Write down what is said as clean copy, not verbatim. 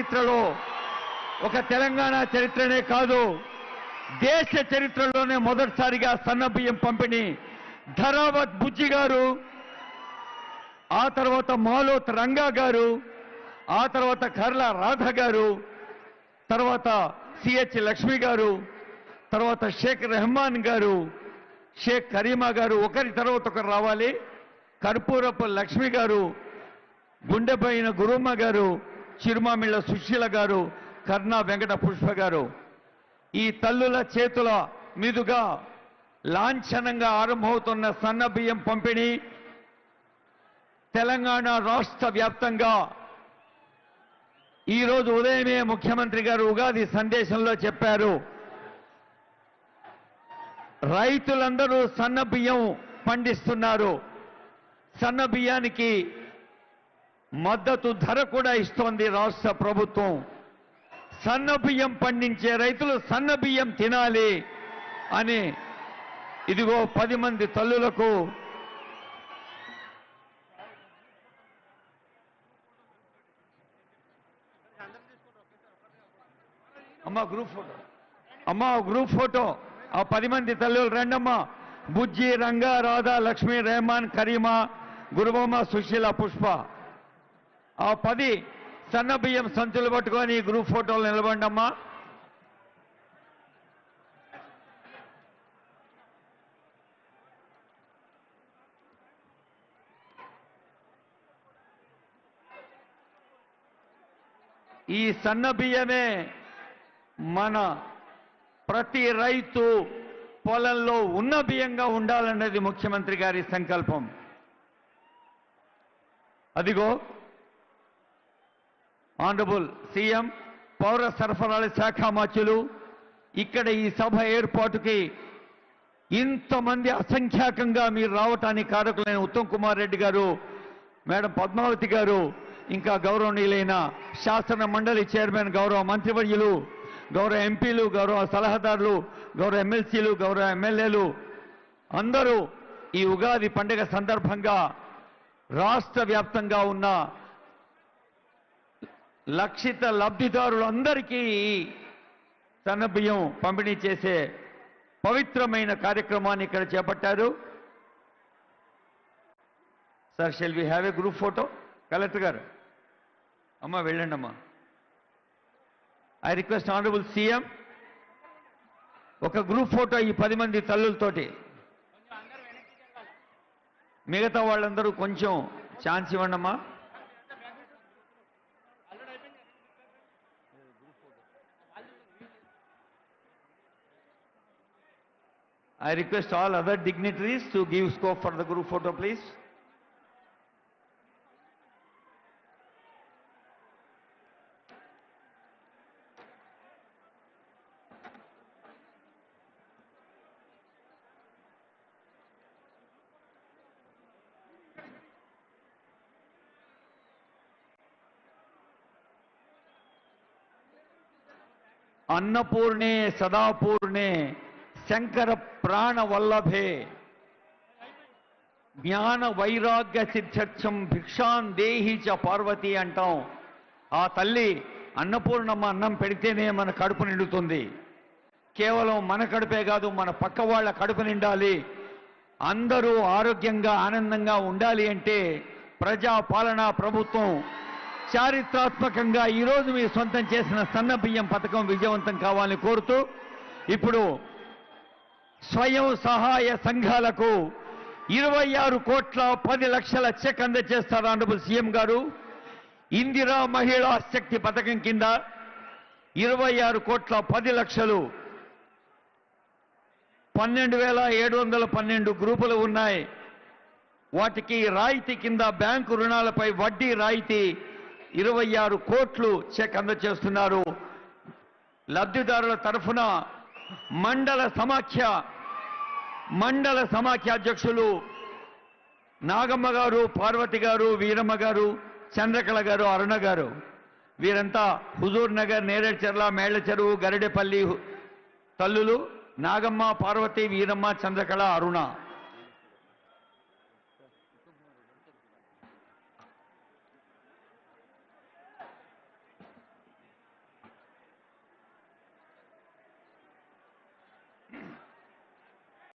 చరిత్రలో ఒక తెలంగాణ చరిత్రనే కాదు దేశ చరిత్రలోనే మొదటిసారిగా సన్నబియ్యం పంపిణీ ధరావత్ బుజ్జి గారు, ఆ తర్వాత మాలోత్ రంగా గారు, ఆ తర్వాత కర్ల రాధ గారు, తర్వాత సిహెచ్ లక్ష్మి గారు, తర్వాత షేక్ రెహమాన్ గారు, షేక్ కరీమా గారు, ఒకరి తర్వాత ఒకరు రావాలి. కర్పూరపు లక్ష్మి గారు, గుండెపైన గురుమ్మ గారు, చిరుమామిళ్ళ సుశీల గారు, కర్ణా వెంకట పుష్ప గారు. ఈ తల్లుల చేతుల మీదుగా లాంఛనంగా ఆరంభమవుతున్న సన్నబియ్యం పంపిణీ తెలంగాణ రాష్ట్ర వ్యాప్తంగా ఈరోజు ఉదయమే ముఖ్యమంత్రి గారు ఉగాది సందేశంలో చెప్పారు, రైతులందరూ సన్నబియ్యం పండిస్తున్నారు, సన్నబియ్యానికి మద్దతు ధర కూడా ఇస్తోంది రాష్ట్ర ప్రభుత్వం. సన్నబియ్యం పండించే రైతులు సన్నబియ్యం తినాలి అని ఇదిగో 10 మంది తల్లులకు గ్రూప్ ఫోటో ఆ 10 మంది తల్లులు రండమ్మా. బుజ్జి, రంగా, రాధా, లక్ష్మి, రెహమాన్, కరీమా, గురుబొమ్మ, సుశీల, పుష్ప. ఆ 10 సన్నబియ్యం సంచులు పట్టుకొని గ్రూప్ ఫోటోలు నిలబండమ్మా. ఈ సన్నబియ్యమే మన ప్రతి రైతు పొలంలో ఉన్న బియ్యంగా ఉండాలన్నది ముఖ్యమంత్రి గారి సంకల్పం. అదిగో ఆనరబుల్ సీఎం, పౌర సరఫరాల శాఖ మంత్రులు ఇక్కడ ఈ సభ ఏర్పాటుకి ఇంతమంది అసంఖ్యాకంగా మీరు రావటానికి కారకులైన ఉత్తమ్ కుమార్ రెడ్డి గారు, మేడం పద్మావతి గారు, ఇంకా గౌరవనీయులైన శాసన మండలి చైర్మన్, గౌరవ మంత్రివర్యులు, గౌరవ ఎంపీలు, గౌరవ సలహాదారులు, గౌరవ ఎమ్మెల్సీలు, గౌరవ ఎమ్మెల్యేలు అందరూ ఈ ఉగాది పండుగ సందర్భంగా రాష్ట్ర వ్యాప్తంగా ఉన్న లక్షిత లబ్ధిదారులందరికీ సన్నబియ్యం పంపిణీ చేసే పవిత్రమైన కార్యక్రమాన్ని ఇక్కడ చేపట్టారు. Sir, shall we have a group photo? Collector గారు, అమ్మా వెళ్ళండి అమ్మా. ఐ రిక్వెస్ట్ ఆనరబుల్ సీఎం ఒక గ్రూప్ ఫోటో ఈ 10 మంది తల్లులతోటి. మిగతా వాళ్ళందరూ కొంచెం ఛాన్స్ ఇవ్వండి అమ్మా. I request all other dignitaries to give scope for the group photo, please. अन्नपूर्णे सदापूर्णे शंकर प्राण वल्लभे ज्ञान वैराग्य सिद्ध्यर्थम भिक्षां देहि च पार्वती అంటాం. ఆ తల్లి అన్నపూర్ణమ్మ అన్నం పెడితేనే మన కడుపు నిండుతుంది. కేవలం మన కడుపే కాదు, మన పక్క వాళ్ళ కడుపు నిండాలి, అందరూ ఆరోగ్యంగా ఆనందంగా ఉండాలి అంటే ప్రజా పాలనా ప్రభుత్వం చారిత్రాత్మకంగా ఈరోజు మీ సొంతం చేసిన సన్నబియ్యం పథకం విజయవంతం కావాలని కోరుతూ ఇప్పుడు స్వయం సహాయ సంఘాలకు 26,10,00,000 చెక్ అందజేస్తారు ఆనరబుల్ సీఎం గారు. ఇందిరా మహిళా శక్తి పథకం కింద 26,10,00,000 12,712 గ్రూపులు ఉన్నాయి. వాటికి రాయితీ కింద బ్యాంకు రుణాలపై వడ్డీ రాయితీ 26 కోట్లు చెక్ అందజేస్తున్నారు. లబ్ధిదారుల తరఫున మండల సమాఖ్య అధ్యక్షులు నాగమ్మ గారు, పార్వతి గారు, వీరమ్మ గారు, చంద్రకళ గారు, అరుణ గారు, వీరంతా హుజూర్ నగర్, నేరేడ్చర్ల, మేళ్ల చెరువు, గరిడేపల్లి తల్లులు నాగమ్మ, పార్వతి, వీరమ్మ, చంద్రకళ, అరుణ.